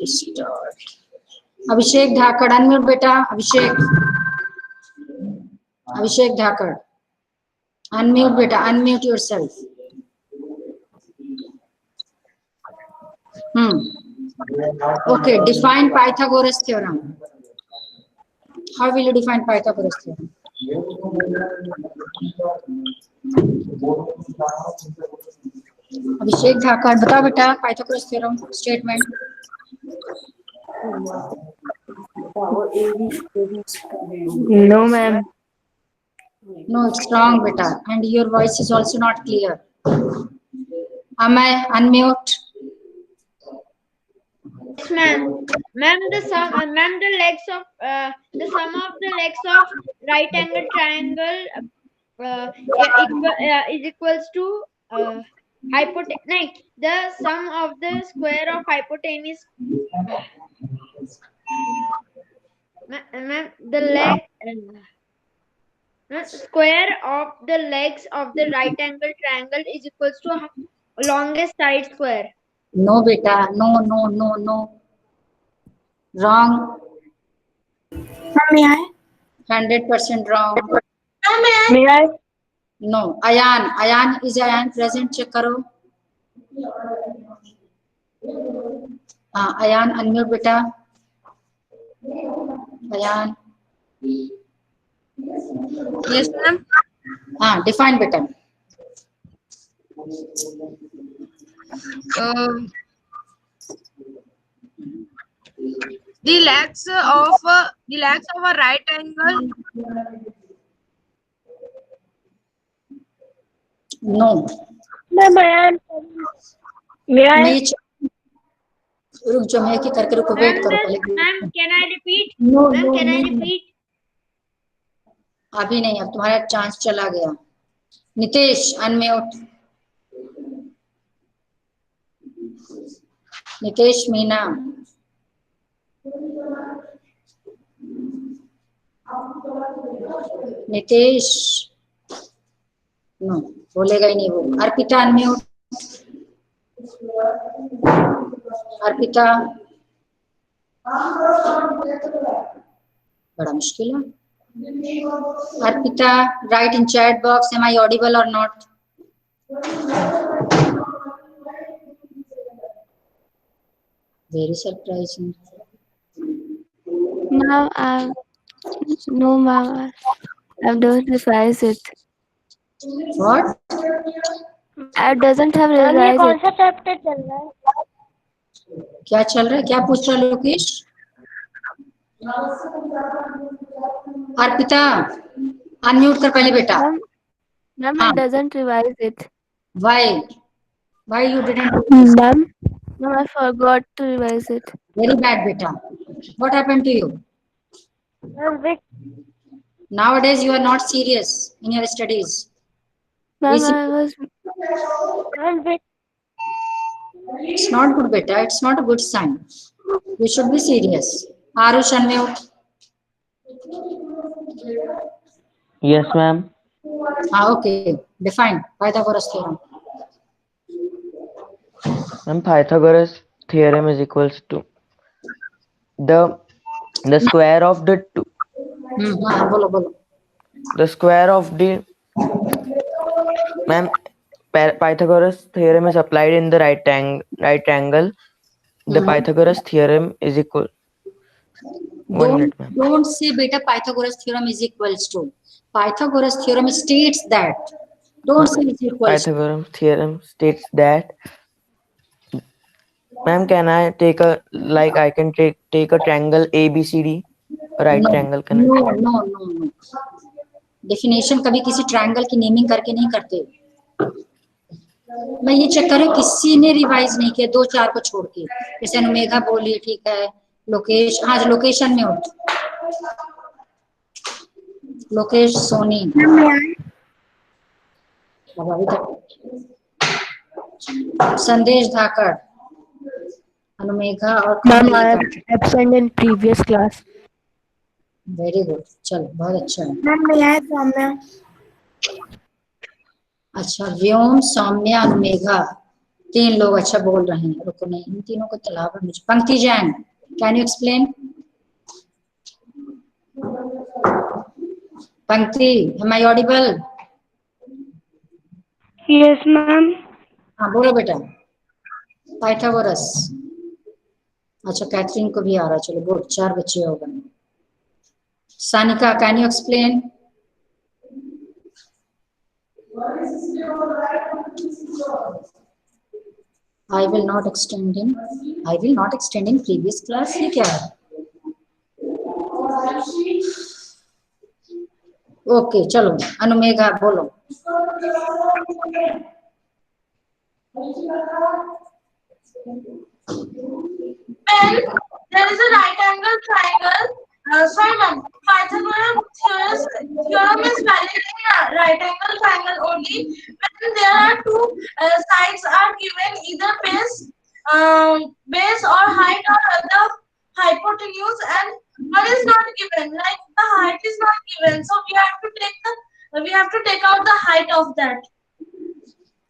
Start. अभिषेक धाकड़ unmute बेटा। अभिषेक धाकड़ unmute बेटा, unmute yourself. Okay, define Pythagoras theorem. How will you define Pythagoras theorem? अभिषेक धाकड़ बताओ बेटा, Pythagoras theorem statement. No, ma'am. No, it's wrong beta, and your voice is also not clear. Am I unmute? Yes, ma'am. Ma'am, the sum of the legs of right angle triangle is equals to hypotenuse. The sum of the square of hypotenuse. Ma'am, the square of the legs of the right angle triangle is equals to longest side square. No beta, no. Wrong. May I? 100% wrong. May I? No. Ayan is Ayan present? Check करो. Ayan unmute बेटा. Ayan. Yes, ma'am. Define बेटा. The legs of a right angle. No. Ma'am, may I? रुक जाओ, मैं की करके रुको, wait करो पहले. Ma'am, can I repeat? No, Ma'am, no, can I no. repeat? अभी नहीं, अब तुम्हारा चांस चला गया. नितेश अनम्यूट. नितेश मीना. नितेश नो, बोलेगा ही नहीं वो. अर्पिता अनम्यूट. अर्पिता बड़ा मुश्किल है. Arpita, write in chat box, am I audible or not? Very surprising. No, no, ma'am. I don't revise it. What? I doesn't have revised it. Chapter चल रहा है? क्या चल रहा है? क्या पूछ रहा है लोकेश? अर्पिता अनम्यूट कर पहले बेटा. Ma'am, I doesn't revise it. Why you didn't? Ma'am, I forgot to revise it. Very bad beta. What happened to you? Nowadays you are not serious in your studies. Ma'am, It's not good beta. It's not a good sign. You should be serious. Arush unmute. Yes, ma'am. Okay. Define Pythagoras theorem. Ma'am, Pythagoras theorem is equals to the square of the two. बोलो. The square of the ma'am, Pythagoras theorem is applied in the right triangle. The Pythagoras theorem is equal. Don't say beta Pythagoras theorem is equals to. Pythagoras theorem states that. Don't say it's equals. Pythagoras theorem states that. Ma'am, can I take a I can take a triangle ABCD, right triangle? Can No. Definition कभी किसी triangle की naming करके नहीं करते. मैं ये check करूं किसी ने रिवाइज नहीं किया 2-4 को छोड़ के. जैसे अनुमेघा बोली ठीक है. लोकेश, आज लोकेशन में हो. लोकेश सोनी. संदेश धाकड़, अनुमेघा और absent in previous class. Very good. चलो बहुत अच्छा है. अच्छा, व्योम, सौम्या, अनुमेघा. 3 लोग अच्छा बोल रहे हैं, रुको नहीं, इन तीनों को तलाब है मुझे। पंक्ति जैन, कैन यू एक्सप्लेन? पंक्ति, am I audible? Yes, ma'am. हाँ बोलो बेटा। पाइथागोरस। अच्छा कैथरीन को भी आ रहा है, चलो गुड, 4 बच्चे हो गए। Sanika, can you explain? I will not extend in previous class, ये क्या है? ओके चलो, अनुमेघा बोलो। When there is a right angle triangle, sorry ma'am, Pythagoras theorem is valid in a right angle triangle only when there are two sides are given either base or height or the hypotenuse, and one is not given, like the height is not given, so we have to take out the height of that.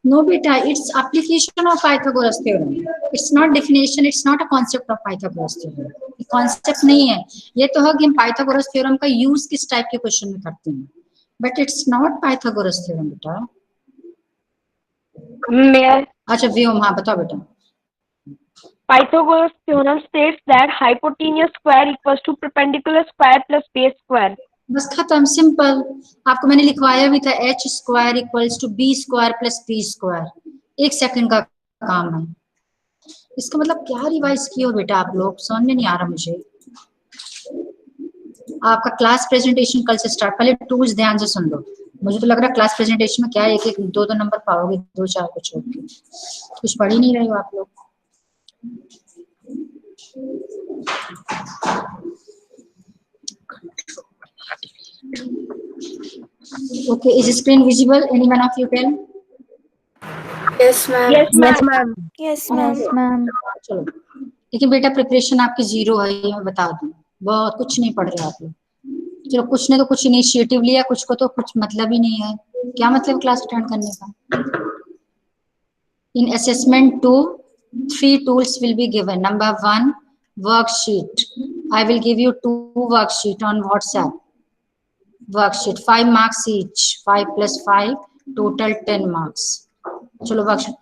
No beta, it's application of Pythagoras theorem. It's not definition, it's not a concept of Pythagoras theorem. ये concept नहीं है, ये तो है कि हम Pythagoras theorem का use किस टाइप के क्वेश्चन में करते हैं, but it's not Pythagoras theorem बेटा। अच्छा व्योम, हाँ बताओ बेटा। Pythagoras theorem states that hypotenuse square equals to perpendicular square plus base square. बस खत्म, सिंपल। आपको मैंने लिखवाया भी था h square equals to b square plus p square, 1 second का काम है। इसका मतलब क्या रिवाइज किए हो बेटा आप लोग, समझ में नहीं आ रहा मुझे। आपका क्लास प्रेजेंटेशन कल से स्टार्ट, पहले टूल्स ध्यान से सुन लो। मुझे तो लग रहा है क्लास प्रेजेंटेशन में क्या है, 1-1 2-2 नंबर पाओगे, 2-4 को छोड़ के। कुछ पढ़ ही नहीं रहे हो आप लोग। Okay, is the screen visible? Anyone of you tell? Yes, ma'am. Yes, ma'am. Yes, ma'am. चलो, लेकिन बेटा प्रिपरेशन आपकी 0 है, ये मैं बता दूं। बहुत कुछ नहीं पढ़ रहे आप लोग। चलो, कुछ ने तो कुछ इनिशिएटिव लिया, कुछ को तो कुछ मतलब ही नहीं है। क्या मतलब क्लास अटेंड करने का? In assessment 2, 3 tools will be given. Number 1, worksheet. I will give you 2 worksheet on WhatsApp. Worksheet 5 marks each, 5 plus 5 total 10 marks. चलो worksheet.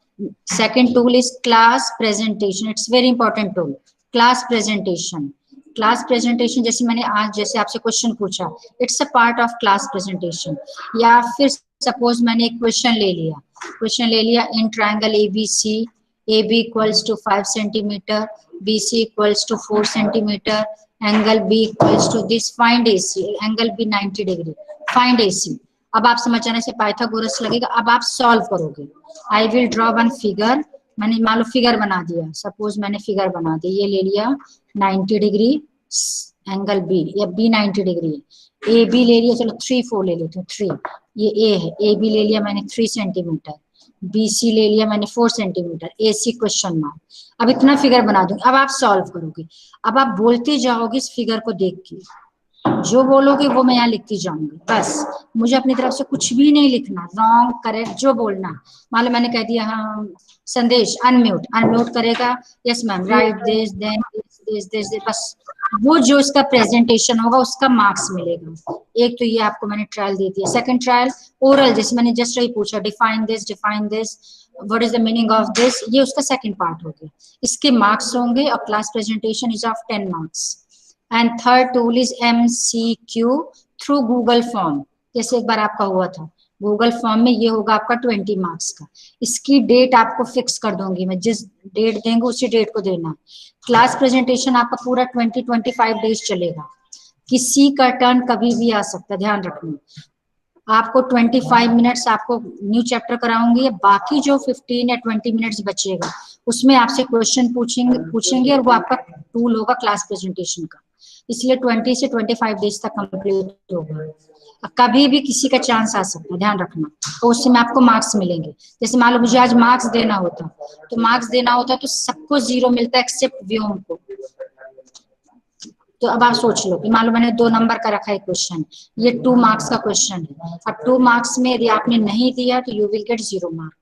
Second tool is class presentation. It's very important tool. Class presentation. Class presentation जैसे मैंने आज जैसे आपसे question पूछा, it's a part of class presentation. या फिर suppose मैंने एक क्वेश्चन ले लिया in triangle ABC, AB equals to 5 centimeter, BC equals to 4 centimeter, angle B equals to this, find AC, angle B 90 degree, find AC. अब आप समझ आने से पाइथागोरस लगेगा। अब आप सॉल्व करोगे। I will draw one figure. मैंने मान लो फिगर बना दिया, सपोज मैंने फिगर बना दी, ये ले लिया 90 डिग्री एंगल B, या B 90 डिग्री, AB ले लिया, चलो 3-4 ले लेते हैं, 3, ये A है, AB ले लिया मैंने 3 सेंटीमीटर, BC ले लिया मैंने 4 सेंटीमीटर, AC क्वेश्चन मार्क। अब इतना फिगर बना दूंगी, अब आप सॉल्व करोगे। अब आप बोलते जाओगे इस फिगर को देख के, जो बोलोगे वो मैं यहाँ लिखती जाऊंगी। बस मुझे अपनी तरफ से कुछ भी नहीं लिखना, रॉन्ग करेक्ट जो बोलना। मान लो मैंने कह दिया हाँ संदेश अनम्यूट करेगा, yes ma'am, write this then this, बस वो जो इसका प्रेजेंटेशन होगा उसका मार्क्स मिलेगा। एक तो ये आपको मैंने ट्रायल दे दिया। सेकंड ट्रायल ओरल, जैसे मैंने जस्ट वही पूछा, define this, what is the meaning of this, ये उसका सेकंड पार्ट हो गया। इसके मार्क्स होंगे और class presentation is of 10 marks. And third tool is MCQ through Google form. जैसे एक बार आपका हुआ था गूगल फॉर्म में, ये होगा आपका 20 मार्क्स का। इसकी डेट आपको फिक्स कर दूंगी मैं, जिस डेट देंगे उसी डेट को देना। क्लास प्रेजेंटेशन आपका पूरा 20-25 डेज चलेगा। किसी का टर्न कभी भी आ सकता है, ध्यान रखना। आपको 25 मिनट्स आपको न्यू चैप्टर कराऊंगी, बाकी जो 15 या 20 मिनट्स बचेगा उसमें आपसे क्वेश्चन पूछेंगे और वो आपका टूल होगा क्लास प्रेजेंटेशन का। इसलिए 20 से 25 डेज तक कंप्लीट होगा। कभी भी किसी का चांस आ सकता है, ध्यान रखना। तो उससे में आपको मार्क्स मिलेंगे। जैसे मान लो मुझे आज मार्क्स देना होता तो सबको 0 मिलता है एक्सेप्ट व्योम को। तो अब आप सोच लो कि मान लो मैंने 2 नंबर का रखा है क्वेश्चन, ये 2 मार्क्स का क्वेश्चन है। अब 2 मार्क्स में यदि आपने नहीं दिया तो यू विल गेट 0 मार्क।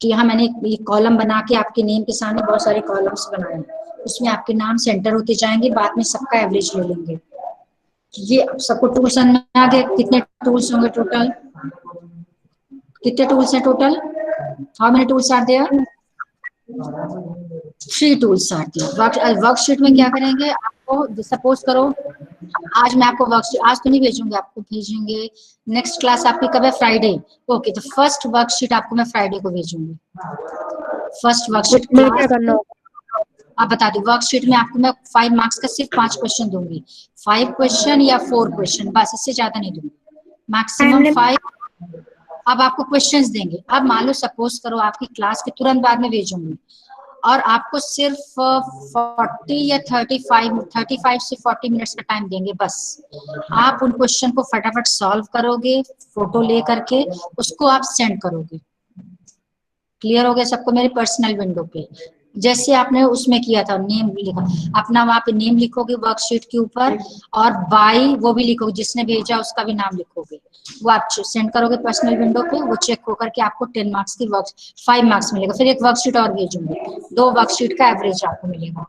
तो यहाँ मैंने एक कॉलम बना के आपके नेम के सामने बहुत सारे कॉलम्स बनाए हैं, उसमें आपके नाम सेंटर होते जाएंगे, बाद में सबका एवरेज ले लेंगे। ये सबको टूल्स में आ गए, कितने टूल्स होंगे टोटल, कितने टूल्स हैं total, how many tools are there, 3 tools are there. Worksheet में क्या करेंगे, आपको सपोज करो आज मैं आपको वर्कशीट, आज तो नहीं भेजूंगी, आपको भेजेंगे नेक्स्ट क्लास आपकी कब है, फ्राइडे। ओके, तो फर्स्ट वर्कशीट आपको मैं फ्राइडे को भेजूंगी। फर्स्ट वर्कशीट क्या करना होगा? आप बता दो, वर्कशीट में आपको मैं 5 मार्क्स का सिर्फ 5 क्वेश्चन दूंगी, 5 क्वेश्चन या 4 क्वेश्चन, बस, इससे ज्यादा नहीं दूंगी, मैक्सिमम 5। अब आपको क्वेश्चंस देंगे। अब मान लो सपोज करो आपकी क्लास के तुरंत बाद में भेजूंगी और आपको सिर्फ 40 या 35 से 40 मिनट्स का टाइम देंगे, बस आप उन क्वेश्चन को फटाफट सॉल्व करोगे, फोटो ले करके उसको आप सेंड करोगे। क्लियर हो गया सबको मेरे पर्सनल विंडो पे, जैसे आपने उसमें किया था, नेम लिखा अपना, वहां पे नेम लिखोगे वर्कशीट के ऊपर, और बाई वो भी लिखोगे, जिसने भेजा उसका भी नाम लिखोगे, वो आप सेंड करोगे पर्सनल विंडो पे, वो चेक होकर के आपको 10 मार्क्स की 5 मार्क्स मिलेगा। फिर एक वर्कशीट और भेजूंगी, 2 वर्कशीट का एवरेज आपको मिलेगा।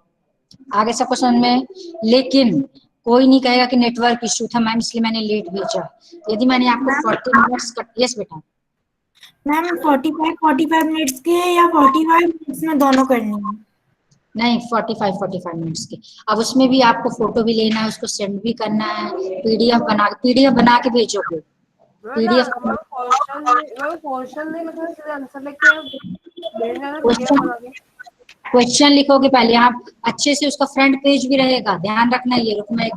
आगे सबको समझ में? लेकिन कोई नहीं कहेगा कि नेटवर्क इश्यू था मैम इसलिए मैंने लेट भेजा। यदि मैंने आपको 40 मिनट्स का, यस बेटा मैम 45 मिनट्स के या 45 मिनट्स में दोनों करनी है? नहीं, 45 मिनट्स के। अब उसमें भी आपको फोटो भी लेना है, उसको सेंड भी करना है, पीडीएफ बना के भेजोगे। पीडीएफ क्वेश्चन लिखोगे पहले आप अच्छे से, उसका फ्रंट पेज भी रहेगा, ध्यान रखना। ये रुक, मैं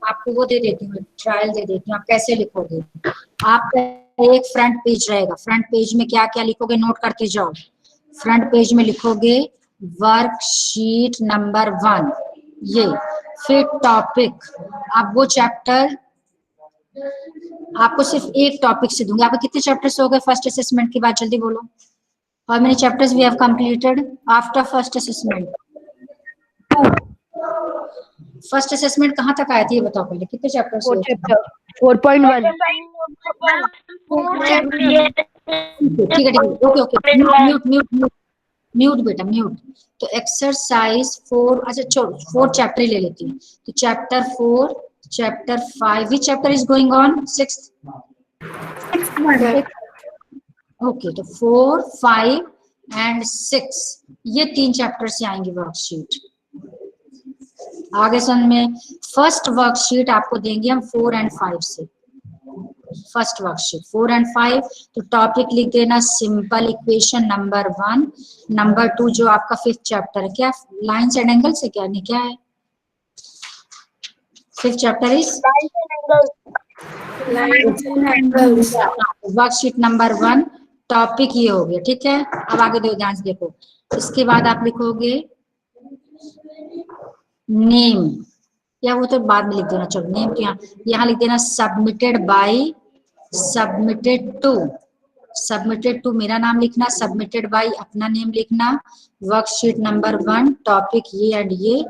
आपको वो दे देती हूँ, ट्रायल दे देती हूँ, आप कैसे लिखोगे। आप एक फ्रंट पेज रहेगा, फ्रंट पेज में क्या क्या लिखोगे नोट करते जाओ। फ्रंट पेज में लिखोगे वर्कशीट नंबर 1, ये, फिर टॉपिक, आप वो चैप्टर, आपको सिर्फ एक टॉपिक से दूंगी। आपको कितने चैप्टर्स हो गए फर्स्ट असेसमेंट के बाद, जल्दी बोलो। How many chapters we have completed after first assessment? 2. First assessment कहाँ तक आए थे ये बताओ पहले, कितने चैप्टर्स हुए थे? 4.1। ठीक है, ओके, म्यूट बेटा, म्यूट। तो एक्सरसाइज 4, अच्छा छोड़ो, 4 चैप्टर ले लेती हूँ। तो chapter 4, chapter 5, which chapter is going on? 6th। Okay, तो 4, 5 एंड 6 ये 3 चैप्टर से आएंगे वर्कशीट। आगे समझ में? फर्स्ट वर्कशीट आपको देंगे हम 4 और 5 से। फर्स्ट वर्कशीट 4 और 5, तो टॉपिक लिख देना सिंपल इक्वेशन नंबर 1, नंबर 2 जो आपका 5th चैप्टर है, क्या लाइन्स एंड एंगल से, क्या नहीं, क्या है 5th chapter is worksheet number 1, topic ये हो गया, ठीक है। अब आगे दो ध्यान से देखो, इसके बाद आप लिखोगे नेम, या वो तो बाद में लिख देना, चलो नेम क्या, यहाँ लिख देना सबमिटेड बाय, सबमिटेड टू मेरा नाम लिखना, सबमिटेड बाय अपना नेम लिखना, वर्कशीट नंबर 1, टॉपिक ये एंड ये,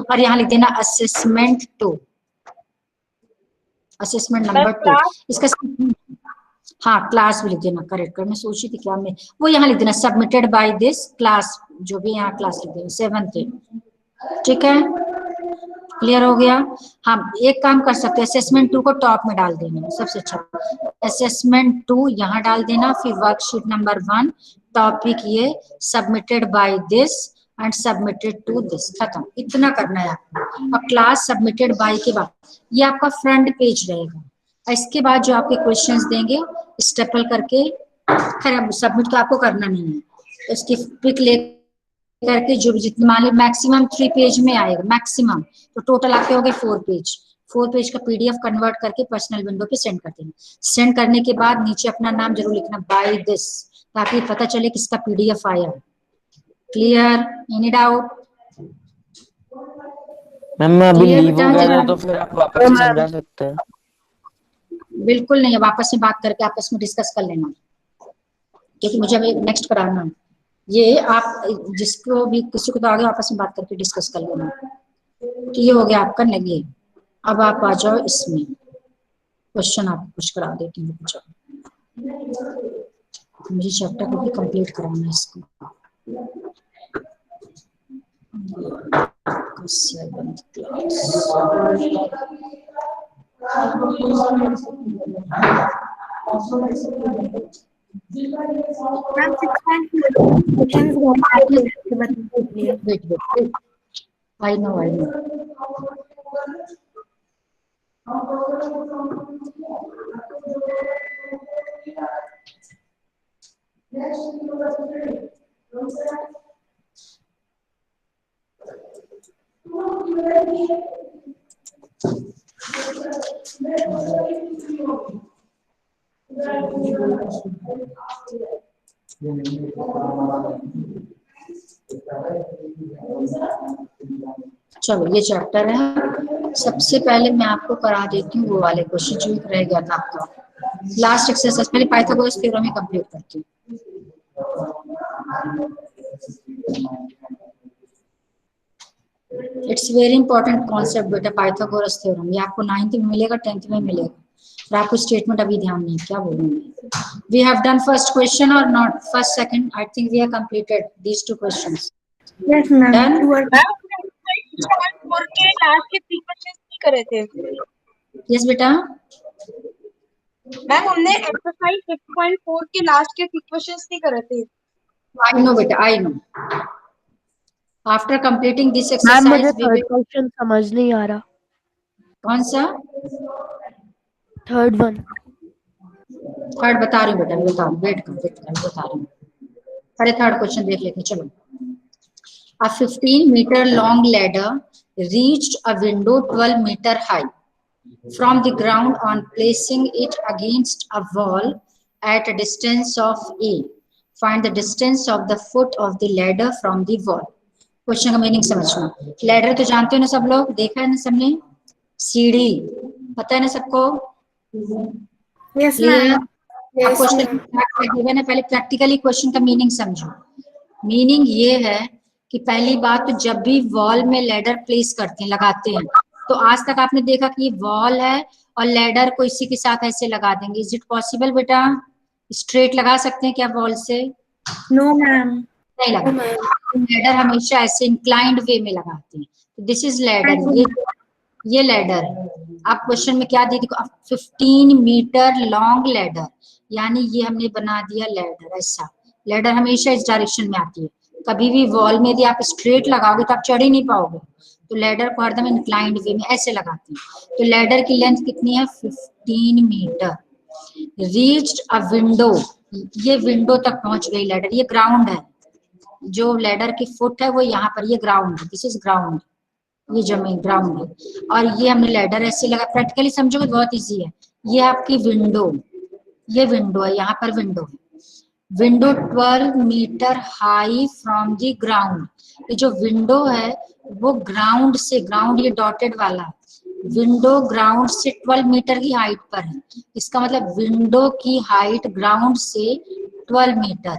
और यहाँ लिख देना असेसमेंट 2, असेसमेंट नंबर 2। इसका हाँ क्लास भी लिख देना, करेक्ट। मैं सोची थी क्या, मैं वो यहाँ लिख देना सबमिटेड बाय दिस क्लास, जो भी यहाँ क्लास लिख देना 7th, ठीक है। क्लियर हो गया? हम एक काम कर सकते हैं, असेसमेंट 2 को टॉप में डाल देना, सबसे अच्छा असेसमेंट 2 यहाँ डाल देना, फिर वर्कशीट नंबर 1, टॉपिक ये, submitted by this and submitted to this, खत्म। इतना करना है आपको। अब क्लास सबमिटेड बाय के बाद ये आपका फ्रंट पेज रहेगा। इसके बाद जो आपके क्वेश्चंस देंगे स्टेपल करके, खैर सबमिट तो आपको करना नहीं है, इसकी पिक ले करके जो भी जितने मान लो मैक्सिमम 3 पेज में आएगा मैक्सिमम, तो टोटल आपके हो गए 4 पेज। 4 पेज का पीडीएफ कन्वर्ट करके पर्सनल विंडो पे सेंड कर देना। सेंड करने के बाद नीचे अपना नाम जरूर लिखना बाय दिस, ताकि पता चले किसका पीडीएफ आया। क्लियर? Any doubt? मैम अभी लीव हो गया तो फिर आप वापस से समझा सकते हैं? बिल्कुल नहीं, अब आपस में बात करके आपस में डिस्कस कर लेना, क्योंकि मुझे अभी नेक्स्ट कराना है। ये आप जिसको भी किसी को तो आगे आपस में बात करके डिस्कस कर लेना। तो ये हो गया आपका नहीं। अब आप आ जाओ इसमें, क्वेश्चन आपको कुछ करा देती हूँ। मुझे चैप्टर को भी कंप्लीट कराना है इसको। सेवंथ मैम 6.4 क्वेश्चंस बताइए। वेट आई नो चलो ये चैप्टर है। सबसे पहले मैं आपको करा देती हूँ वो वाले क्वेश्चन जो रह गया था आपका लास्ट एक्सरसाइज। पहले पाइथागोरस थ्योरम ही कंप्लीट करती हूँ। इट्स वेरी इंपॉर्टेंट कॉन्सेप्ट बेटा, पाइथागोरस थ्योरम। ये आपको 9th में मिलेगा, 10th में मिलेगा। और आपको स्टेटमेंट अभी ध्यान नहीं, क्या बोलूंगी। We have done first question और not first second? I think we have completed these two questions. Yes ma'am, Done? 2 और और के लास्ट के 3 क्वेश्चंस नहीं करे थे यस बेटा, मैम। हमने एक्सरसाइज 6.4 के लास्ट के 3 क्वेश्चंस नहीं करे थे। आई नो बेटा, I know. After completing this ma'am मुझे exercise we third will. Question समझ नहीं आ रहा। कौन सा? Third one. थर्ड बता रही हूँ बेटा, बता रही हूँ, वेट कर बता रही हूँ। अरे थर्ड क्वेश्चन देख लेते हैं, चलो। A 15-meter long ladder reached a window 12 meter high from the ground on placing it against a wall at a distance of A. Find the distance of the foot of the ladder from the wall. Question का meaning समझना। Ladder तो जानते हो ना सब लोग, देखा है ना सबने? सीढ़ी पता है ना सबको? Yes clear? मैम। अब क्वेश्चन गिवन है, पहले प्रैक्टिकली क्वेश्चन का मीनिंग समझो। मीनिंग ये है कि पहली बात तो जब भी वॉल में लैडर प्लेस करते हैं, लगाते हैं, तो आज तक आपने देखा कि ये वॉल है और लैडर को इसी के साथ ऐसे लगा देंगे। इज इट पॉसिबल बेटा? स्ट्रेट लगा सकते हैं क्या वॉल से? No ma'am. नहीं लगा। लैडर हमेशा ऐसे इंक्लाइंड वे में लगाते हैं। तो दिस इज लैडर, ये लैडर है। आप क्वेश्चन में क्या दी थी? 15 मीटर लॉन्ग लैडर, यानी ये हमने बना दिया लैडर ऐसा। लैडर हमेशा इस डायरेक्शन में आती है। कभी भी वॉल में यदि आप स्ट्रेट लगाओगे तो आप चढ़ ही नहीं पाओगे। तो लैडर को हरदम इंक्लाइंड वे में ऐसे लगाते हैं। तो लैडर की लेंथ कितनी है? 15 मीटर। रीच्ड अ विंडो, ये विंडो तक पहुंच गई लैडर। ये ग्राउंड है, जो लैडर की फुट है वो यहाँ पर, ये ग्राउंड है, दिस इज ग्राउंड। ये जमीन ग्राउंड है और ये हमने लैडर ऐसे लगा। प्रैक्टिकली समझोगे बहुत इजी है। ये आपकी विंडो, ये विंडो है, यहाँ पर विंडो है। Window 12 metre high from the ground. ये जो विंडो है वो ग्राउंड से, ग्राउंड ये डॉटेड वाला, विंडो ग्राउंड से 12 मीटर की हाइट पर है। इसका मतलब विंडो की हाइट ग्राउंड से 12 मीटर।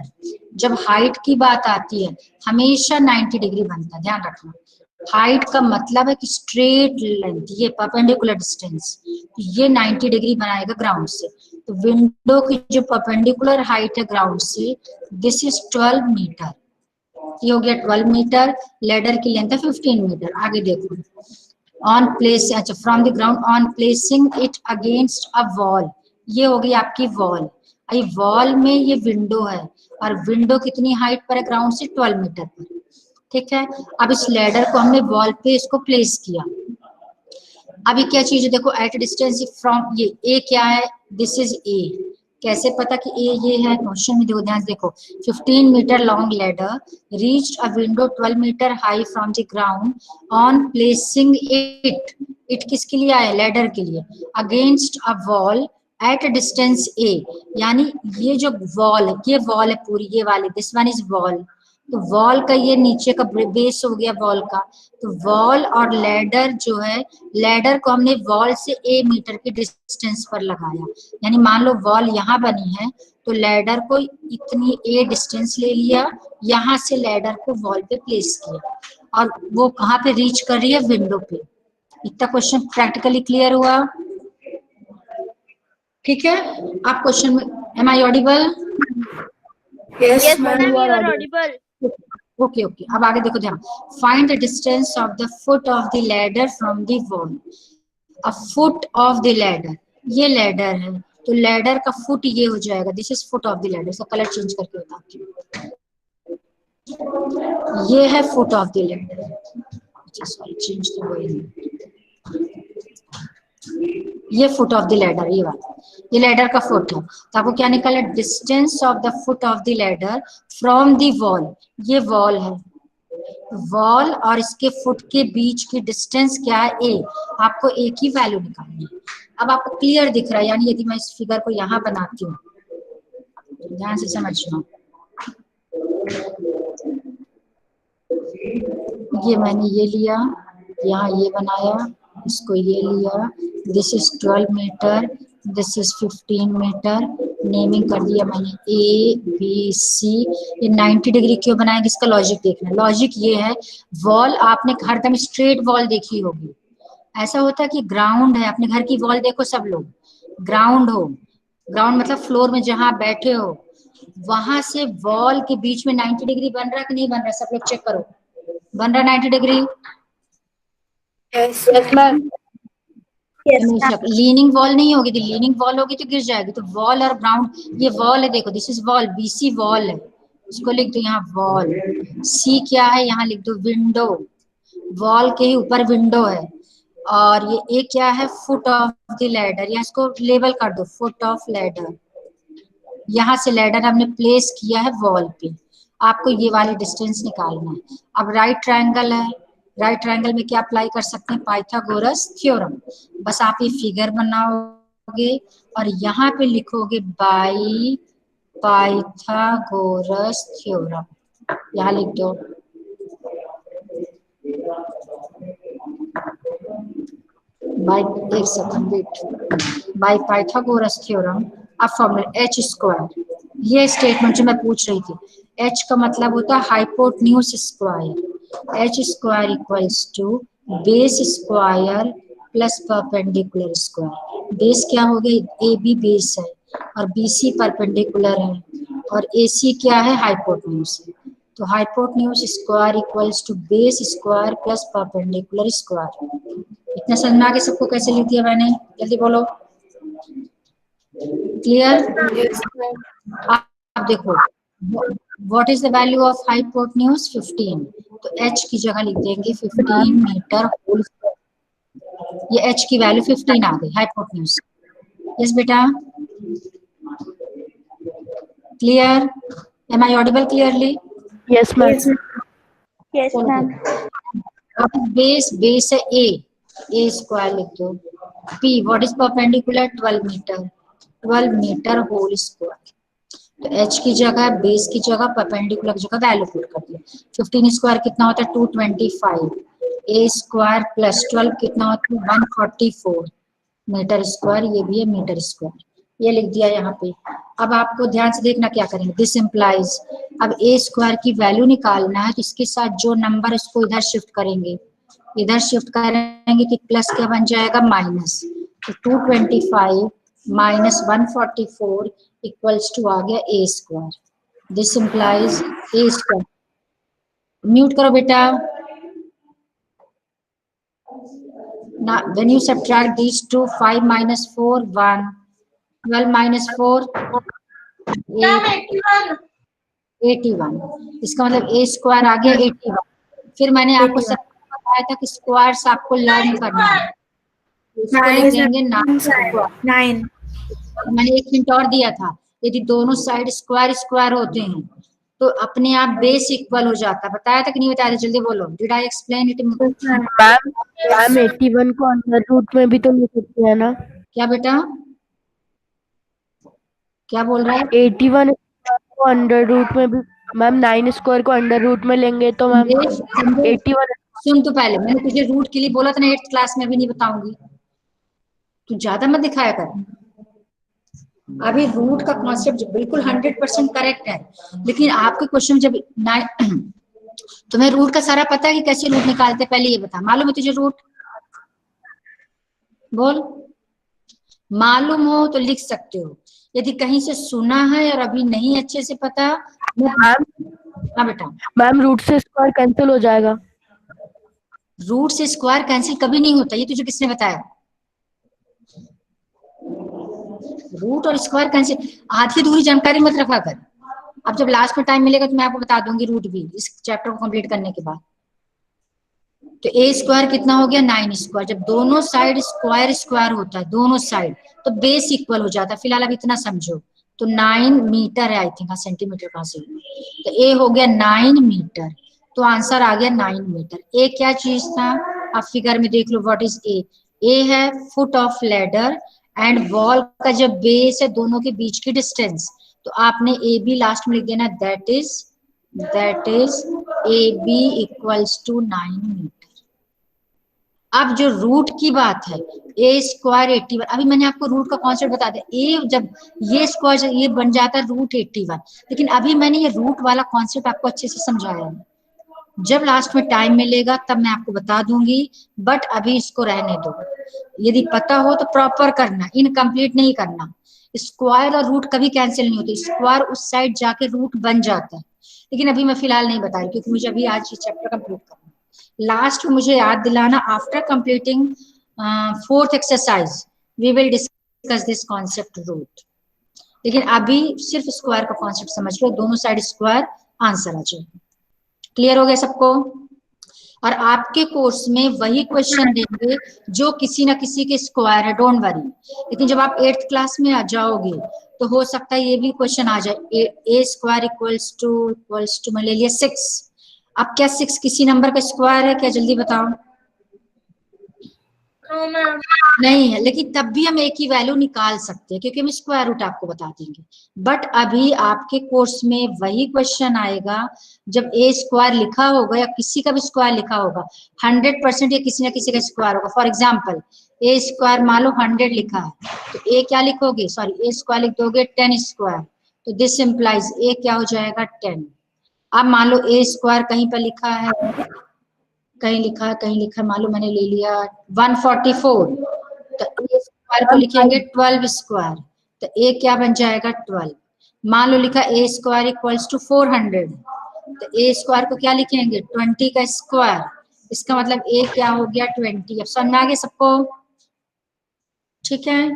जब हाइट की बात आती है हमेशा 90 डिग्री बनता है, ध्यान रखना। हाइट का मतलब है कि स्ट्रेट लेंथ, ये परपेंडिकुलर डिस्टेंस, ये 90 डिग्री बनाएगा ग्राउंड से। तो विंडो की जो परपेंडिकुलर हाइट है ग्राउंड से, दिस इज 12 मीटर। ये हो गया 12 मीटर। लेडर की लेंथ है 15 मीटर। आगे देखो, ऑन प्लेस, अच्छा from the ground on placing it against a wall, ये हो गई आपकी वॉल। ये वॉल में ये विंडो है और विंडो कितनी हाइट पर है ग्राउंड से? 12 मीटर पर। ठीक है, अब इस लैडर को हमने वॉल पे इसको प्लेस किया। अभी क्या चीज है देखो, एट डिस्टेंस फ्रॉम, ये ए क्या है? This is a. कैसे पता कि ए ये है? क्वेश्चन में देखो, ध्यान से देखो। 15 metre long ladder reached a window 12 metre high from the ground on placing it, it किसके लिए आया? लैडर के लिए। Against a wall at distance a, यानी ये जो वॉल है, ये वॉल है पूरी, ये वाली, दिस वन इज वॉल। तो वॉल का ये नीचे का बेस हो गया वॉल का। तो वॉल और लैडर जो है, लैडर को हमने वॉल से ए मीटर की डिस्टेंस पर लगाया। यानी मान लो वॉल यहाँ बनी है तो लैडर को इतनी ए डिस्टेंस ले लिया, यहाँ से लैडर को वॉल पे प्लेस किया और वो कहाँ पे रीच कर रही है? विंडो पे। इतना क्वेश्चन प्रैक्टिकली क्लियर हुआ? ठीक है, आप क्वेश्चन में, am I audible? Yes, ma'am, you are audible. Okay okay, अब आगे देखो ध्यान। Find the distance of the foot of the ladder from the wall. A foot of the ladder, ये लैडर है तो लैडर का फुट ये हो जाएगा, this is foot of the ladder. इसका कलर चेंज करके बताती हूँ। ये है foot of the ladder, sorry change the way, ये फुट ऑफ द लैडर, ये वाला, ये लैडर का फुट है। तो आपको क्या निकला? Distance of the foot of the ladder from the wall, ये वॉल है, वॉल और इसके फुट के बीच की डिस्टेंस क्या है? ए। आपको ए की वैल्यू निकालनी है। अब आपको क्लियर दिख रहा है, यानी यदि मैं इस फिगर को यहाँ बनाती हूँ, ध्यान से समझना, ये मैंने ये लिया, यहाँ ये बनाया, इसको ये लिया, this is 12 metre, this is 15 metre, naming कर दिया मैंने ए बी सी। ये 90 डिग्री क्यों बनाएंगे? इसका लॉजिक देखना। लॉजिक ये है, वॉल आपने हरदम स्ट्रेट वॉल देखी होगी, ऐसा होता है कि ग्राउंड है, अपने घर की वॉल देखो सब लोग, ग्राउंड हो, ग्राउंड मतलब फ्लोर में जहां बैठे हो, वहां से वॉल के बीच में 90 डिग्री बन रहा है कि नहीं बन रहा? सब लोग चेक करो, बन रहा 90 डिग्री? लीनिंग वॉल नहीं होगी, तो लीनिंग वॉल होगी तो गिर जाएगी। तो वॉल और ग्राउंड, ये वॉल है, देखो this is wall, BC wall है, उसको लिख दो यहाँ वॉल। सी क्या है? यहाँ लिख दो विंडो, वॉल के ही ऊपर विंडो है। और ये ए क्या है? फुट ऑफ द लैडर, या इसको लेबल कर दो फुट ऑफ लैडर। यहाँ से लैडर हमने प्लेस किया है वॉल पे, आपको ये वाली डिस्टेंस निकालना है। अब राइट ट्रायंगल है, राइट ट्रायंगल में क्या अप्लाई कर सकते हैं? Pythagoras theorem. बस आप ये फिगर बनाओगे और यहाँ पे लिखोगे बाई पाइथागोरस थ्योरम, यहाँ लिख दो। बाई, एक second wait, by Pythagoras theorem. अब फॉर्मूला एच स्क्वायर, ये स्टेटमेंट जो मैं पूछ रही थी, एच का मतलब होता है hypotenuse square. H square equals to base square plus perpendicular square. Base क्या हो गई? ए बी बेस है और बी सी परपेंडिकुलर है और ए सी क्या है? हाइपोटेन्यूज। तो hypotenuse square equals to base square plus perpendicular square. इतना समझ में आ गया सबको कैसे लिख दिया मैंने? जल्दी बोलो, क्लियर? अब देखो, what is the value of hypotenuse? 15। तो h की जगह लिख देंगे 15 मीटर होल स्क्वायर। ये h की वैल्यू 15 आ गई हाइपोटेन्यूज। यस बेटा, clear? Am I audible clearly? Yes, ma'am. Yes, ma'am. अब बेस है ए स्क्वायर लिख दो। p what is perpendicular? 12 metre, 12 metre whole square. तो h की जगह, बेस की जगह, परपेंडिकुलर की जगह वैल्यू पुट कर दिया। 15 स्क्वायर कितना होता है? 225। ए स्क्वायर प्लस 12 कितना होता है? 144 मीटर स्क्वायर। ये भी है मीटर स्क्वायर, ये लिख दिया यहाँ पे। अब आपको ध्यान से देखना क्या करेंगे, दिस इम्प्लाइज, अब ए स्क्वायर की वैल्यू निकालना है तो इसके साथ जो नंबर उसको इधर शिफ्ट करेंगे, इधर शिफ्ट करेंगे कि प्लस क्या बन जाएगा? माइनस। तो 225 माइनस 144 इक्वल्स टू आ गया a square. This implies a square. Mute करो बेटा। Now, when you subtract these two, 5 minus 4, 1. 12 minus 4, 81। इसका मतलब ए स्क्वायर आ गया 81। फिर मैंने आपको सब बताया था कि स्क्वायर्स आपको लर्न करना है, इसको लिख देंगे 9। मैंने एक हिंट और दिया था, यदि दोनों साइड स्क्वायर स्क्वायर होते हैं तो अपने आप बेस इक्वल हो जाता है। बताया था कि नहीं बताया था? जल्दी बोलो, did I explain it? Ma'am 81 को अंडर रूट में भी तो लिख सकते हैं ना? क्या बेटा, क्या बोल रहा है? 81 को अंडर रूट में भी मैम, 9 स्क्वायर को अंडर रूट में लेंगे तो मैम 81। सुन तो पहले, मैंने तुझे रूट के लिए बोला था ना 8th क्लास में, भी नहीं बताऊंगी, तू ज्यादा मत दिखाया कर। अभी रूट का कॉन्सेप्ट बिल्कुल 100% करेक्ट है, लेकिन आपके क्वेश्चन जब तुम्हें रूट का सारा पता है कि कैसे रूट निकालते, पहले ये बता, मालूम है तुझे रूट? बोल, मालूम हो तो लिख सकते हो, यदि कहीं से सुना है और अभी नहीं अच्छे से पता मैम हाँ बेटा, मैम रूट से स्क्वायर कैंसिल हो जाएगा। रूट से स्क्वायर कैंसिल कभी नहीं होता, ये तुझे किसने बताया? रूट और स्क्वायर कैंसिल, आधी अधूरी जानकारी मत रखा कर। अब जब लास्ट में टाइम मिलेगा तो मैं आपको बता दूंगी रूट भी, इस चैप्टर को कंप्लीट करने के बाद। तो ए स्क्वायर कितना हो गया? 9 स्क्वायर। जब दोनों साइड स्क्वायर स्क्वायर होता है, दोनों साइड, तो बेस इक्वल हो जाता है। फिलहाल अब इतना समझो, तो 9 मीटर है, आई थिंक, सेंटीमीटर कहाँ से, तो ए हो गया 9 मीटर, तो आंसर आ गया 9 मीटर। ए क्या चीज था? आप फिगर में देख लो, व्हाट इज ए? ए है foot of ladder and wall का जब बेस है, दोनों के बीच की डिस्टेंस, तो आपने ए बी लास्ट में लिख देना, that is A B equals to 9 metre. अब जो रूट की बात है, ए स्क्वायर 81, अभी मैंने आपको रूट का कॉन्सेप्ट बता दिया। ए जब ये स्क्वायर ये बन जाता है रूट 81, लेकिन अभी मैंने ये रूट वाला कॉन्सेप्ट आपको अच्छे से समझाया है। जब लास्ट में टाइम मिलेगा तब मैं आपको बता दूंगी, बट अभी इसको रहने दो। यदि पता हो तो प्रॉपर करना, इनकम्प्लीट नहीं करना। स्क्वायर और रूट कभी कैंसिल नहीं होती, स्क्वायर उस साइड जाके रूट बन जाता है, लेकिन अभी मैं फिलहाल नहीं बता रही क्योंकि मुझे अभी आज ये चैप्टर कंप्लीट करना। लास्ट में मुझे याद दिलाना, after completing 4th exercise we will discuss this concept root. लेकिन अभी सिर्फ स्क्वायर का कॉन्सेप्ट समझ लो, दोनों साइड स्क्वायर, आंसर आ जाएगा। क्लियर हो गया सबको? और आपके कोर्स में वही क्वेश्चन देंगे जो किसी ना किसी के स्क्वायर है, डोंट वरी। लेकिन जब आप 8th क्लास में आ जाओगे तो हो सकता है ये भी क्वेश्चन आ जाए, ए स्क्वायर इक्वल्स टू मैं ले लिया 6। अब क्या 6 किसी नंबर का स्क्वायर है क्या? जल्दी बताओ। नहीं है, लेकिन तब भी हम एक ही वैल्यू निकाल सकते हैं क्योंकि हम स्क्वायर रूट आपको बता देंगे। बट अभी आपके कोर्स में वही क्वेश्चन आएगा जब ए स्क्वायर लिखा होगा या किसी का भी स्क्वायर लिखा होगा, 100% ये किसी ना किसी का स्क्वायर होगा। फॉर एग्जाम्पल ए स्क्वायर मान लो 100 लिखा है, तो ए क्या लिखोगे? सॉरी, ए स्क्वायर लिख दोगे 10 स्क्वायर, तो दिस इम्प्लाइज ए क्या हो जाएगा? 10। अब मान लो ए स्क्वायर कहीं पर लिखा है, कहीं लिखा, मान लो मैंने ले लिया 144, तो ए स्क्वायर को लिखेंगे 12 स्क्वायर, तो ए क्या बन जाएगा? 12। मान लो लिखा ए स्क्वायर इक्वल्स टू 400, तो ए स्क्वायर को क्या लिखेंगे? 20 का स्क्वायर, इसका मतलब ए क्या हो गया? 20। अब समझ में आ गया सबको? ठीक है।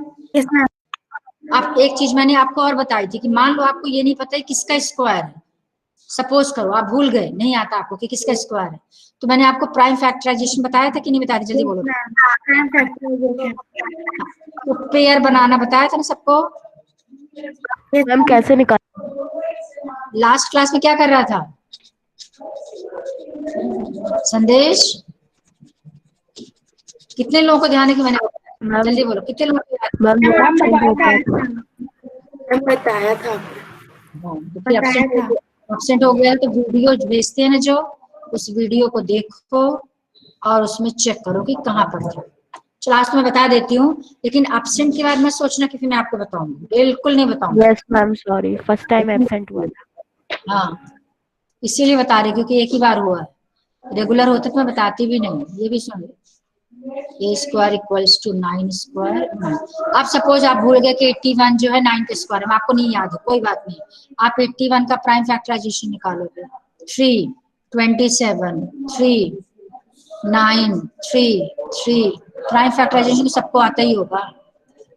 अब एक चीज मैंने आपको और बताई थी कि मान लो आपको ये नहीं पता है किसका स्क्वायर है, सपोज करो आप भूल गए, नहीं आता आपको कि किसका स्क्वायर है, तो मैंने आपको प्राइम फैक्टराइजेशन बताया था कि नहीं बताया था? जल्दी बोलो। तो पेयर बनाना बताया था ना सबको? मैम कैसे निकाल? लास्ट क्लास में क्या कर रहा था संदेश? कितने लोगों को ध्यान है कि मैंने मैम जल्दी बोलो, कितने लोगों को ध्यान बताया था। है? एब्सेंट हो गया तो वीडियो भेजते हैं ना जो, उस वीडियो को देखो और उसमें चेक करो कि कहाँ पर था। चलो आज तो मैं बता देती हूँ, लेकिन एब्सेंट के बाद मैं सोचना कि फिर मैं आपको बताऊंगी, बिल्कुल नहीं बताऊंगी। Yes ma'am, sorry, first time absent हुआ था। हाँ, इसीलिए बता रही क्योंकि एक ही बार हुआ है, रेगुलर होता तो मैं बताती भी नहीं। ये भी सुन लो, ए स्क्वायर इक्वल्स टू 9 स्क्वायर। अब सपोज आप भूल गए कि 81 जो है 9 के स्क्वायर में, आपको नहीं याद है, कोई बात नहीं, आप 81 का प्राइम फैक्टराइजेशन निकालोगे। 3, 27, 3, 9, 3, 3, प्राइम फैक्टराइजेशन सबको आता ही होगा।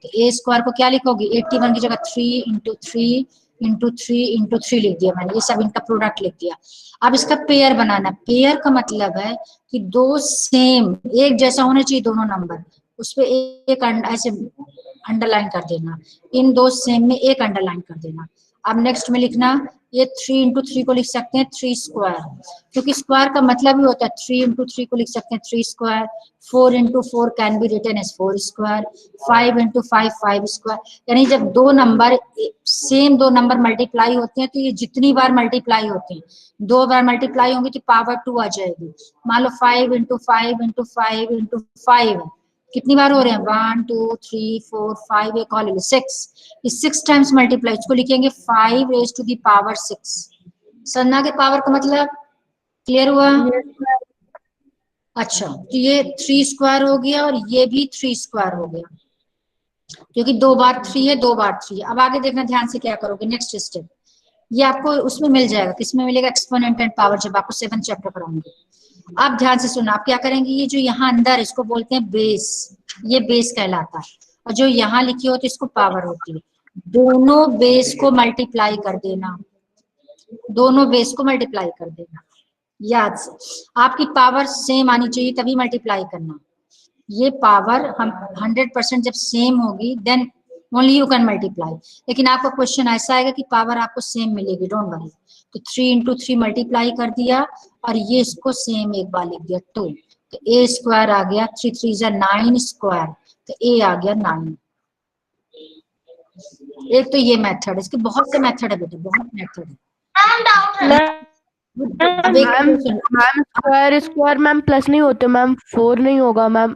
तो ए स्क्वायर को क्या लिखोगे? 81 की जगह 3 इंटू 3 इंटू 3 इंटू 3 लिख दिया मैंने, ये सब इनका प्रोडक्ट लिख दिया। अब इसका पेयर बनाना, पेयर का मतलब है कि दो सेम एक जैसा होना चाहिए दोनों नंबर, उस पे एक ऐसे अंडरलाइन कर देना, इन दो सेम में एक अंडरलाइन कर देना। अब नेक्स्ट में लिखना, ये 3 इंटू 3 को लिख सकते हैं 3 स्क्वायर, क्योंकि स्क्वायर का मतलब ही होता है 3 इंटू 3 को लिख सकते हैं 3 square. 4 into 4 can be written as 4 square. 5 into 5 5 square. यानी जब दो नंबर सेम दो नंबर मल्टीप्लाई होते हैं तो ये जितनी बार मल्टीप्लाई होते हैं, 2 बार मल्टीप्लाई होंगे तो पावर 2 आ जाएगी। मान लो 5 इंटू 5 इंटू 5 इंटू 5 कितनी बार हो रहे हैं? 1 2 3 4 5, एक और 6, 6 टाइम्स मल्टीप्लाई, इसको लिखेंगे 5 रेज टू दी पावर 6। सन्ना के पावर का मतलब क्लियर हुआ? अच्छा, तो ये 3 स्क्वायर हो गया और ये भी 3 स्क्वायर हो गया, क्योंकि 2 बार 3 है 2 बार 3 है। अब आगे देखना ध्यान से क्या करोगे, नेक्स्ट स्टेप। ये आपको उसमें मिल जाएगा, किसमें मिलेगा, एक्सपोनेंट एंड पावर, जब आपको 7th चैप्टर कराऊंगी। आप ध्यान से सुनो, आप क्या करेंगे, ये जो यहाँ अंदर इसको बोलते हैं बेस, ये बेस कहलाता है, और जो यहाँ लिखी होती है इसको पावर होती है। दोनों बेस को मल्टीप्लाई कर देना, दोनों बेस को मल्टीप्लाई कर देना, याद से। आपकी पावर सेम आनी चाहिए तभी मल्टीप्लाई करना। ये पावर हम 100% जब सेम होगी then only you can multiply. लेकिन आपका क्वेश्चन ऐसा आएगा कि पावर आपको सेम मिलेगी, डोंट वरी। तो 3 into 3 मल्टीप्लाई कर दिया और ये इसको सेम एक बार लिख दिया 2, तो a स्क्वायर आ गया, 3 3 जा 9 स्क्वायर, तो a आ गया 9। एक तो ये मेथड, इसके बहुत से मेथड है बेटा, बहुत मेथड है। मैम डाउट है। अब एक मैम स्क्वायर मैम प्लस नहीं होते मैम, 4 नहीं होगा ma'am,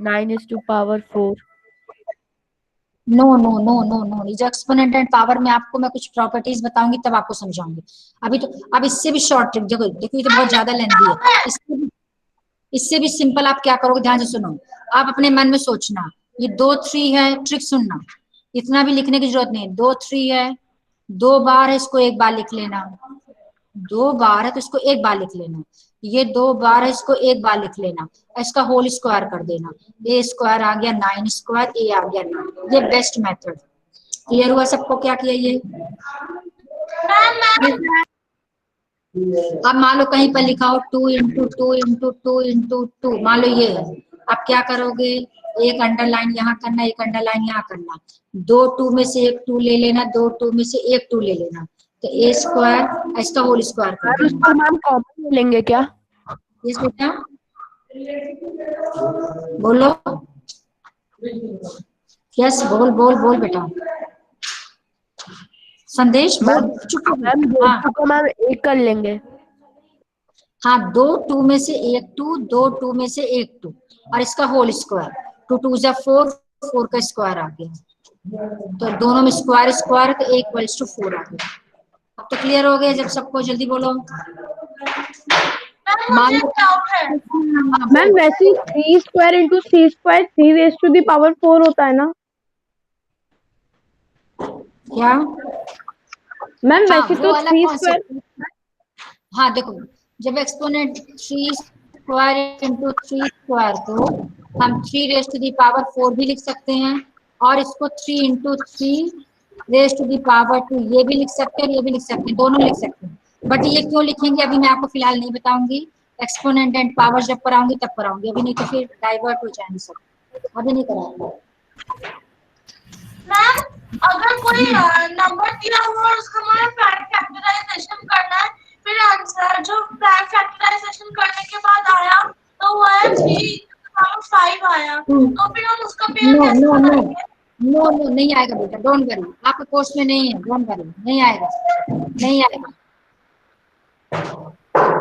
9⁴। No no no no no, ये जो एक्सपोनेंट एंड पावर में आपको मैं कुछ प्रॉपर्टीज बताऊंगी तब आपको समझाऊंगी। अभी तो अब इससे भी शॉर्ट ट्रिक, देखो देखो ये तो बहुत ज्यादा लेंथी है, इससे भी सिंपल आप क्या करोगे, ध्यान से सुनो। आप अपने मन में सोचना, ये 2 3 है, ट्रिक सुनना, इतना भी लिखने की जरूरत नहीं है। 2 3 है, 2 बार है, इसको एक बार लिख लेना, 2 बार है तो इसको एक बार लिख लेना, ये 2 बार है, इसको एक बार लिख लेना, इसका होल स्क्वायर कर देना, a स्क्वायर आ गया 9 स्क्वायर, a आ गया 9। ये बेस्ट मेथड। क्लियर हुआ सबको क्या किया ये? अब मान लो कहीं पर लिखा हो 2 into 2 into 2 into 2, मान लो ये है। अब क्या करोगे, एक अंडरलाइन यहाँ करना, एक अंडरलाइन यहाँ करना, 2 2 में से एक 2 ले लेना, 2 2 में से एक 2 ले लेना, तो a स्क्वायर, इसका होल स्क्वायर कर देना। मैम कॉमन ले लेंगे क्या? यस बेटा बोलो, यस बोल बोल बोल बेटा, संदेश बोल, चुप हो। मैम हाँ को मैम एक कर लेंगे। हाँ, 2 2 में से एक 2, 2 2 में से एक 2, और इसका होल स्क्वायर, 2 2 जा 4, 4 का स्क्वायर आ गया, तो दोनों में स्क्वायर स्क्वायर, तो इक्वल्स टू 4 आ गया। अब तो क्लियर हो गया, जब सबको जल्दी बोलो। मैम मुझे डाउट है। मैम वैसे 3 square into c square 3 raise to the power 4 होता है ना क्या मैम? हाँ, वैसे वो तो अलग 3 कॉन्सेप्ट। स्क्वायर। हाँ देखो, जब एक्सपोनेंट 3 स्क्वायर इंटू 3 स्क्वायर को हम 3 रेज टू दी पावर 4 भी लिख सकते हैं, और इसको 3 into 3 raise to the power 2 ये भी लिख सकते हैं, और ये भी लिख सकते हैं, दोनों लिख सकते हैं। बट ये क्यों लिखेंगे अभी मैं आपको फिलहाल नहीं बताऊंगी, एक्सपोनेंट एंड पावर जब कराऊंगी तब कराऊंगी, अभी नहीं तो फिर डाइवर्ट हो जाएंगे सब, अभी नहीं कराऊंगी। मैम अगर कोई नंबर दिया हुआ और उसका हमें फैक्टराइजेशन करना है, फिर आंसर जो फैक्टराइजेशन करने के बाद आया तो वो है 3/5 आया, तो फिर हम उसका पेयर नो कैसे नो नो बनाएंगे? नो नो नहीं आएगा बेटा, डोंट वरी, आपके कोर्स में नहीं है, डोंट वरी, नहीं आएगा, नहीं आएगा।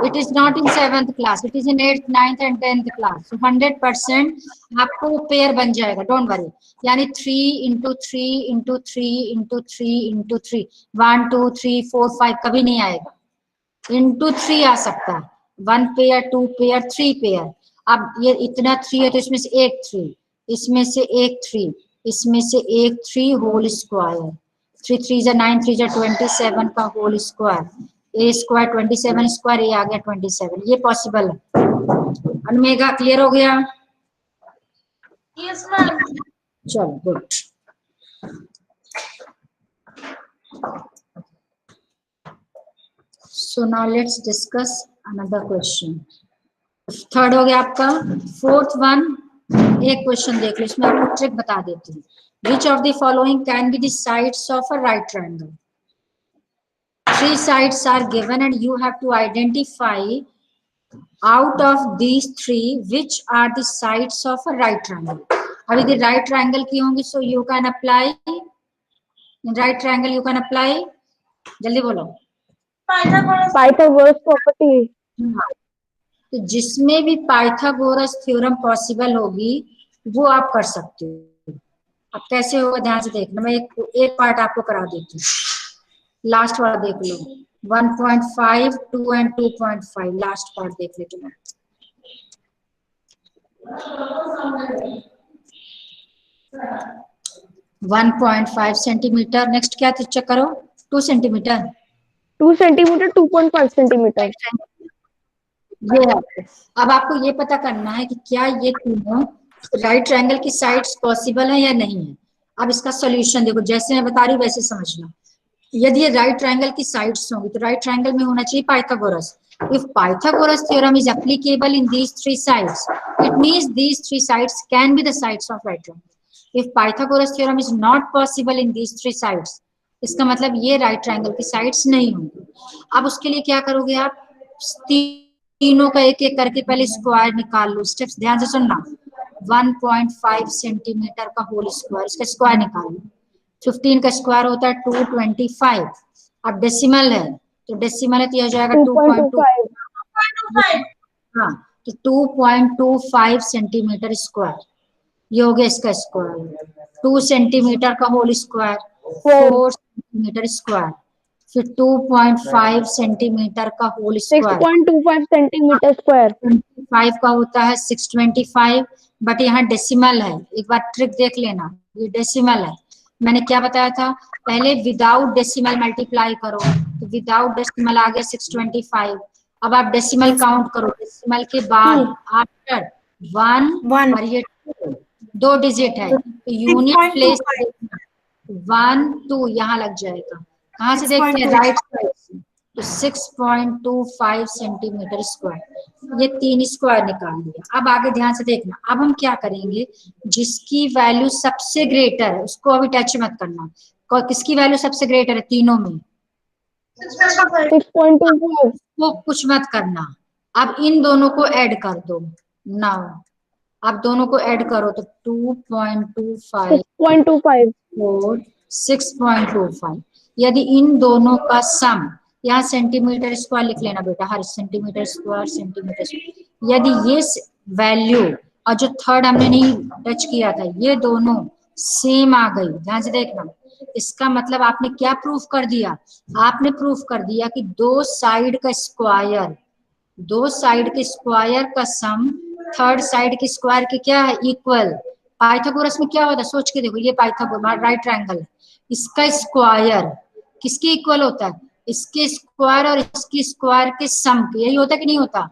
It is not in 7th class, it is in 8th, 9th and 10th class. So 100% आपको पेयर बन जाएगा, डोंट वरी। यानी 3 into 3 into 3 into 3 into 3, 1 2 3 4 5 कभी नहीं आएगा, into 3 आ सकता है, 1 पेयर 2 पेयर 3 पेयर। अब ये इतना 3 है तो इसमें से एक 3, इसमें से एक 3, इसमें से एक 3 होल स्क्वायर, 3 3 जा 9, 3 जा 27 का whole square, a square 27 square, a आ गया 27, ये पॉसिबल है। अनुमेगा क्लियर हो गया? Yes ma'am. चलो good. So now let's discuss another question. Third हो गया आपका। फोर्थ वन, एक क्वेश्चन देख लो, इसमें आपको ट्रिक बता देती हूँ। Which of the following can be the sides of a right triangle? 3 sides are given and you have to identify out of these 3 which are the sides of a right triangle. अब यदि right triangle की होंगी so you can apply, in right triangle you can apply, जल्दी बोलो, Pythagoras property. तो जिसमें भी Pythagoras theorem possible होगी वो आप कर सकते हो। अब कैसे होगा ध्यान से देखना, मैं एक पार्ट आपको करा देती हूँ, लास्ट वाला देख लो, 1.5 2 and 2.5, लास्ट पार्ट देख ले तुम्हें। $1.5 सेंटीमीटर, नेक्स्ट क्या चेक करो, 2 सेंटीमीटर, 2 सेंटीमीटर 2.5 सेंटीमीटर। ये है। अब आपको ये पता करना है कि क्या ये तीनों राइट ट्रायंगल की साइड्स पॉसिबल है या नहीं है। अब इसका सॉल्यूशन देखो, जैसे मैं बता रही हूँ वैसे समझना। यदि ये राइट ट्रायंगल की साइड्स होंगी तो राइट ट्रायंगल में होना चाहिए Pythagoras. If Pythagoras theorem is applicable in these three sides, it means these three sides can be the sides of right triangle. If Pythagoras theorem is not possible in these three sides, इसका मतलब ये right triangle की sides नहीं होंगी। अब उसके लिए क्या करोगे आप, तीनों का एक एक करके पहले स्क्वायर निकाल लो। स्टेप्स ध्यान से सुनना। 1.5 सेंटीमीटर का होल स्क्वायर, इसका स्क्वायर निकाल लो। 15 का स्क्वायर होता है 225। अब डेसिमल है तो डेसिमल है तो यह हो जाएगा 2.2। 2.25। हाँ, तो 2.25 सेंटीमीटर स्क्वायर, ये हो गया इसका स्क्वायर। 2 सेंटीमीटर का होल स्क्वायर 4 सेंटीमीटर स्क्वायर, फिर 2.5 सेंटीमीटर का होल स्क्वायर 6.25 सेंटीमीटर स्क्वायर। 25 का होता है 625, बट यहाँ डेसिमल है। एक बार ट्रिक देख लेना, ये डेसिमल है। मैंने क्या बताया था, पहले विदाउट डेसिमल मल्टीप्लाई करो, तो विदाउट डेसिमल आ गया 625। अब आप डेसिमल काउंट करो, डेसिमल के बाद आफ्टर 1 और ये 2 डिजिट है तो यूनिट प्लेस 1 2 यहाँ लग जाएगा। कहाँ से देखते हैं, राइट साइड से। तो 6.25 सेंटीमीटर स्क्वायर, ये 3 स्क्वायर निकाल दिया। अब आगे ध्यान से देखना, अब हम क्या करेंगे, जिसकी वैल्यू सबसे ग्रेटर है उसको अभी टच मत करना। किसकी वैल्यू सबसे ग्रेटर है तीनों में, 6.25। वो कुछ मत करना। अब इन दोनों को ऐड कर दो। नाउ आप दोनों को ऐड करो तो 2.25 6.25। और 6.25। यदि इन दोनों का सम, यहाँ सेंटीमीटर स्क्वायर लिख लेना बेटा, हर सेंटीमीटर स्क्वायर। यदि ये वैल्यू और जो थर्ड हमने नहीं टच किया था, ये दोनों सेम आ गई, ध्यान से देखना, इसका मतलब आपने क्या प्रूफ कर दिया, आपने प्रूफ कर दिया कि दो साइड का स्क्वायर का सम थर्ड साइड के स्क्वायर के क्या है, इक्वल। पाइथागोरस में क्या होता है, सोच के देखो, ये पाइथागोरस राइट ट्रायंगल है, इसका स्क्वायर किसके इक्वल होता है, इसके स्क्वायर और इसकी स्क्वायर के सम के, यही होता है कि नहीं होता,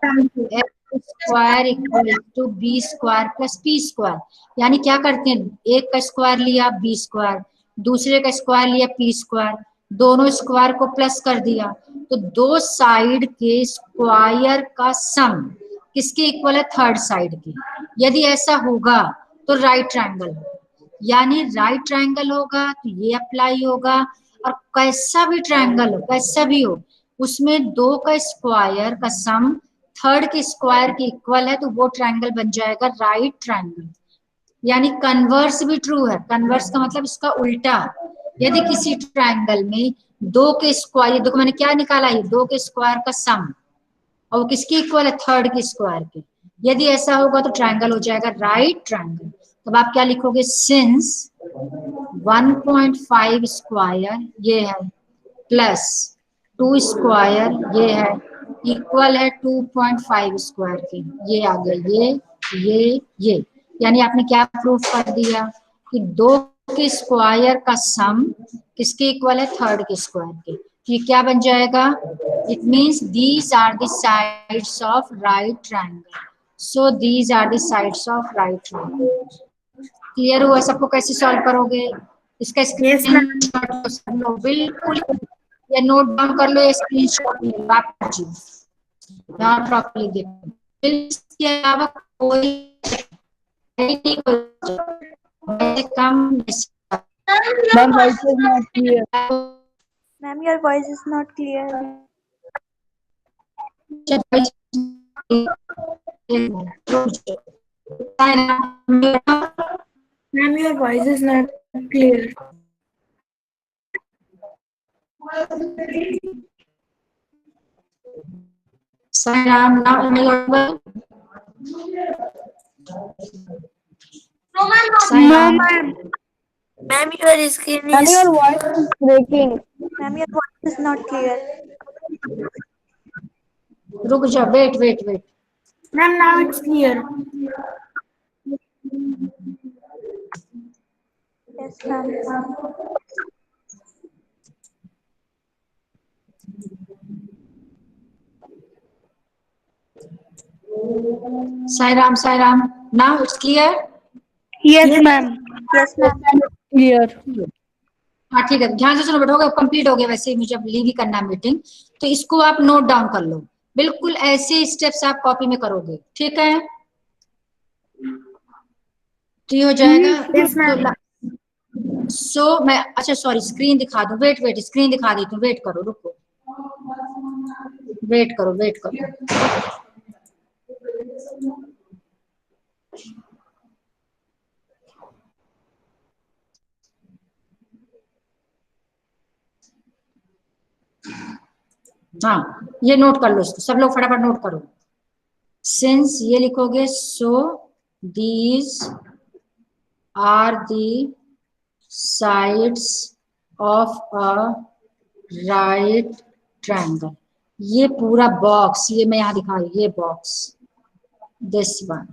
square equal to B square plus P square. यानी क्या करते हैं, एक का स्क्वायर लिया बी स्क्वायर, दूसरे का स्क्वायर लिया पी स्क्वायर, दोनों स्क्वायर को प्लस कर दिया, तो दो साइड के स्क्वायर का सम किसके इक्वल है, थर्ड साइड के। यदि ऐसा होगा तो राइट ट्रायंगल, यानी राइट ट्रायंगल होगा तो ये अप्लाई होगा। और कैसा भी ट्रायंगल हो, कैसा भी हो, उसमें दो का स्क्वायर का सम थर्ड के स्क्वायर के इक्वल है तो वो ट्रायंगल बन जाएगा राइट ट्रायंगल। यानी कन्वर्स भी ट्रू है। कन्वर्स का मतलब इसका उल्टा, यदि किसी ट्रायंगल में दो के स्क्वायर, देखो मैंने क्या निकाला है, दो के स्क्वायर का सम, और वो किसकी इक्वल है, थर्ड के स्क्वायर के, यदि ऐसा होगा तो ट्रायंगल हो जाएगा राइट ट्रायंगल। तब आप क्या लिखोगे, सिंस 1.5 स्क्वायर ये है प्लस 2 स्क्वायर ये है इक्वल है 2.5 स्क्वायर के, ये आ गया ये। यानी आपने क्या प्रूफ कर दिया कि दो के स्क्वायर का सम किसके इक्वल है, थर्ड के स्क्वायर के। ये क्या बन जाएगा, it means these are the sides of right triangle. So these are the sides of right triangle. Clear हुआ सबको, कैसे सॉल्व करोगे, इसका स्क्रीनशॉट लो, बिल्कुल या नोट डाउन कर लो, या स्क्रीनशॉट ले लो, आप यहाँ प्रॉपर्ली देखो। इसके अलावा कोई कम ma'am voice is not clear. Ma'am, your voice is not clear. Ma'am, your voice is not clear. Sainam, now am I audible? No, ma'am, not No, ma'am. Ma'am, your screen Ma'am, is. your voice is breaking. Ma'am, your voice is not clear. रुक जा, wait. Ma'am, now it's clear. Yes, ma'am. Sai Ram. Now it's clear? Yes, ma'am. Yes, ma'am. Clear. हाँ ठीक है, ध्यान से सुनो, बैठोगे, complete हो गया, वैसे ही मुझे अब लीव ही करना है मीटिंग, तो इसको आप नोट डाउन कर लो, बिल्कुल ऐसे स्टेप्स आप कॉपी में करोगे, ठीक है? तो ये हो जाएगा। सो मैं अच्छा सॉरी स्क्रीन दिखा दूं, वेट स्क्रीन दिखा देती हूँ, वेट करो, रुको, वेट करो। हाँ ये नोट कर लो, इसको सब लोग फटाफट नोट करो। सिंस ये लिखोगे, so these are the sides of a right triangle. ये पूरा बॉक्स, ये मैं यहाँ दिखा रही, ये बॉक्स, दिस वन,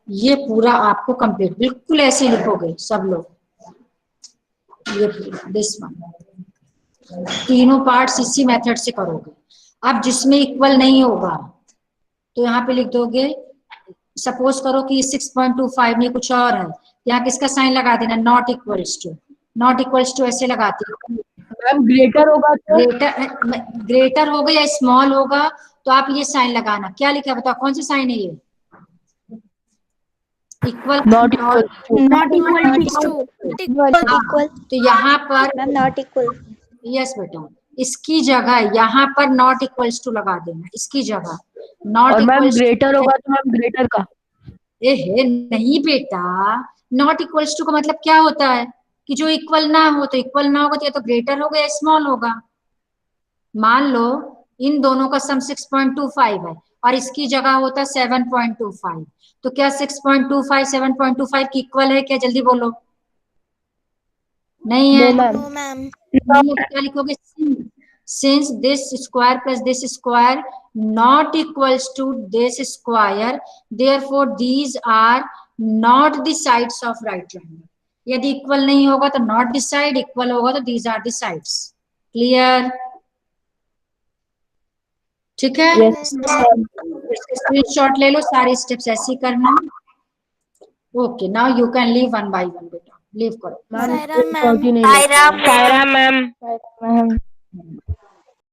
ये पूरा आपको कंप्लीट बिल्कुल ऐसे लिखोगे सब लोग, ये पूरा दिस वन, तीनों पार्ट्स इसी मेथड से करोगे। अब जिसमें इक्वल नहीं होगा तो यहाँ पे लिख दोगे, सपोज करो कि 6.25 में कुछ और है, यहाँ किसका साइन लगा देना, नॉट इक्वल्स टू ऐसे लगाते हो। मैम ग्रेटर होगा तो ग्रेटर होगा या स्मॉल होगा तो आप ये साइन लगाना, क्या लिखा है बताओ, कौन सा साइन है ये? Equal, not equal Equal. तो यहाँ पर Ma'am, not equal. यस बेटा, इसकी जगह यहाँ पर नॉट इक्वल्स टू लगा देना, इसकी जगह नॉट और मैम इक्वल्स। ग्रेटर होगा तो मैम ग्रेटर का। नहीं बेटा, नॉट इक्वल्स टू का मतलब क्या होता है कि जो इक्वल ना हो, तो इक्वल ना होगा तो या तो ग्रेटर होगा या स्मॉल होगा। मान लो इन दोनों का सम 6.25 है और इसकी जगह होता है 7.25, तो क्या 6.25 7.25 की इक्वल है क्या? जल्दी बोलो। नहीं है? No ma'am. No, ma'am. क्या लिखोगे, since this square plus this square not equals to this square, therefore these are not the sides of right triangle. यदि इक्वल नहीं होगा तो not the side, इक्वल होगा तो these are the sides. Clear? ठीक है? स्क्रीनशॉट ले लो, सारे स्टेप्स ऐसे ही करना। Okay, now you can leave one by one बेटा, लीव करो। Saira, ma'am. मैम।